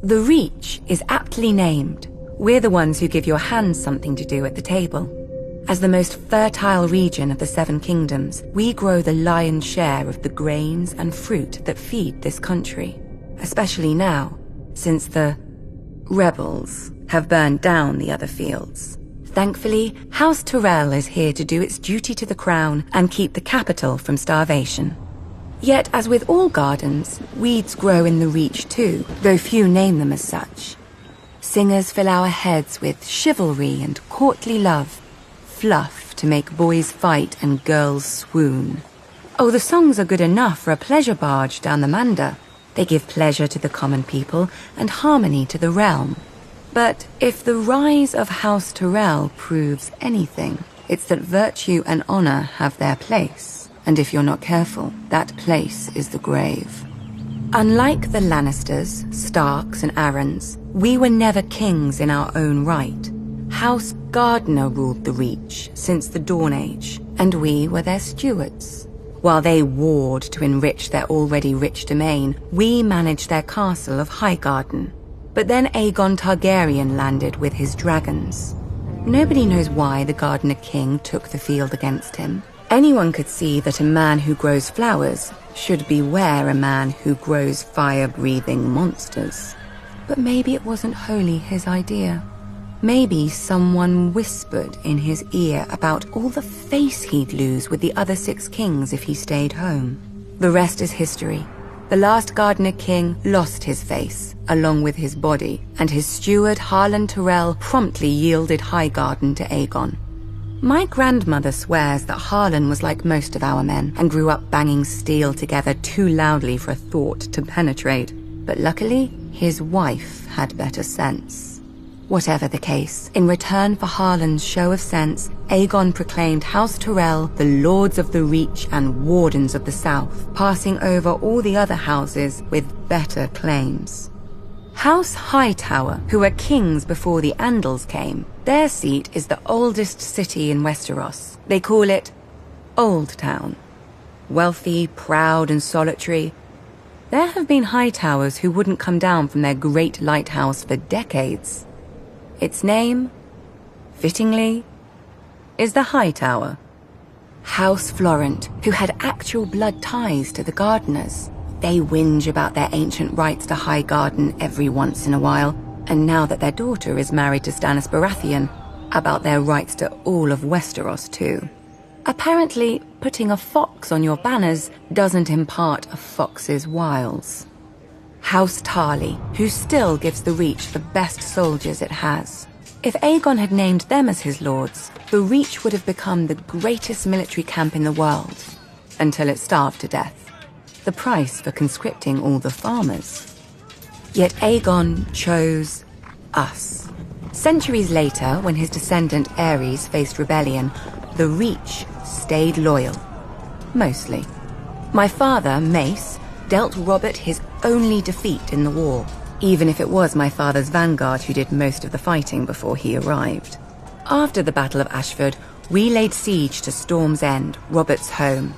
The Reach is aptly named. We're the ones who give your hands something to do at the table. As the most fertile region of the Seven Kingdoms, we grow the lion's share of the grains and fruit that feed this country. Especially now, since the rebels have burned down the other fields. Thankfully, House Tyrell is here to do its duty to the crown and keep the capital from starvation. Yet, as with all gardens, weeds grow in the Reach too, though few name them as such. Singers fill our heads with chivalry and courtly love, fluff to make boys fight and girls swoon. Oh, the songs are good enough for a pleasure barge down the Mander. They give pleasure to the common people and harmony to the realm. But if the rise of House Tyrell proves anything, it's that virtue and honor have their place. And if you're not careful, that place is the grave. Unlike the Lannisters, Starks, and Arryns, we were never kings in our own right. House Gardner ruled the Reach since the Dawn Age, and we were their stewards. While they warred to enrich their already rich domain, we managed their castle of Highgarden. But then Aegon Targaryen landed with his dragons. Nobody knows why the Gardener King took the field against him. Anyone could see that a man who grows flowers should beware a man who grows fire-breathing monsters. But maybe it wasn't wholly his idea. Maybe someone whispered in his ear about all the face he'd lose with the other 6 kings if he stayed home. The rest is history. The last Gardener King lost his face, along with his body, and his steward Harlan Tyrell promptly yielded Highgarden to Aegon. My grandmother swears that Harlan was like most of our men and grew up banging steel together too loudly for a thought to penetrate. But luckily, his wife had better sense. Whatever the case, in return for Harlan's show of sense, Aegon proclaimed House Tyrell the Lords of the Reach and Wardens of the South, passing over all the other houses with better claims. House Hightower, who were kings before the Andals came, their seat is the oldest city in Westeros. They call it Old Town. Wealthy, proud, and solitary, there have been Hightowers who wouldn't come down from their great lighthouse for decades. Its name, fittingly, is the Hightower. House Florent, who had actual blood ties to the Gardeners. They whinge about their ancient rights to Highgarden every once in a while, and now that their daughter is married to Stannis Baratheon, about their rights to all of Westeros too. Apparently, putting a fox on your banners doesn't impart a fox's wiles. House Tarly, who still gives the Reach the best soldiers it has. If Aegon had named them as his lords, the Reach would have become the greatest military camp in the world, until it starved to death. The price for conscripting all the farmers. Yet Aegon chose us. Centuries later, when his descendant Aerys faced rebellion, the Reach stayed loyal. Mostly. My father, Mace, dealt Robert his only defeat in the war, even if it was my father's vanguard who did most of the fighting before he arrived. After the Battle of Ashford, we laid siege to Storm's End, Robert's home.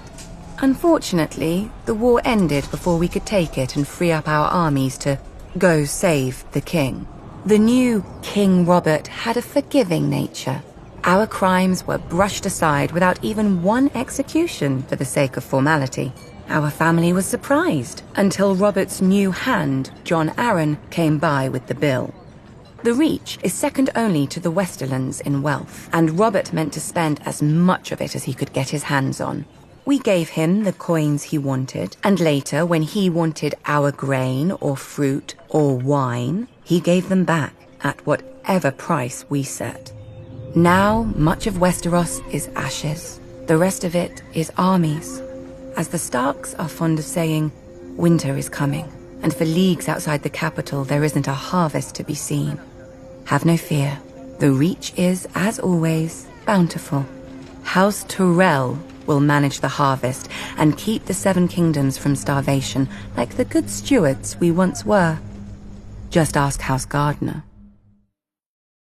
Unfortunately, the war ended before we could take it and free up our armies to go save the king. The new King Robert had a forgiving nature. Our crimes were brushed aside without even one execution for the sake of formality. Our family was surprised until Robert's new hand, John Arryn, came by with the bill. The Reach is second only to the Westerlands in wealth, and Robert meant to spend as much of it as he could get his hands on. We gave him the coins he wanted, and later, when he wanted our grain or fruit or wine, he gave them back at whatever price we set. Now, much of Westeros is ashes. The rest of it is armies. As the Starks are fond of saying, winter is coming, and for leagues outside the capital there isn't a harvest to be seen. Have no fear. The Reach is, as always, bountiful. House Tyrell will manage the harvest and keep the Seven Kingdoms from starvation like the good stewards we once were. Just ask House Gardner.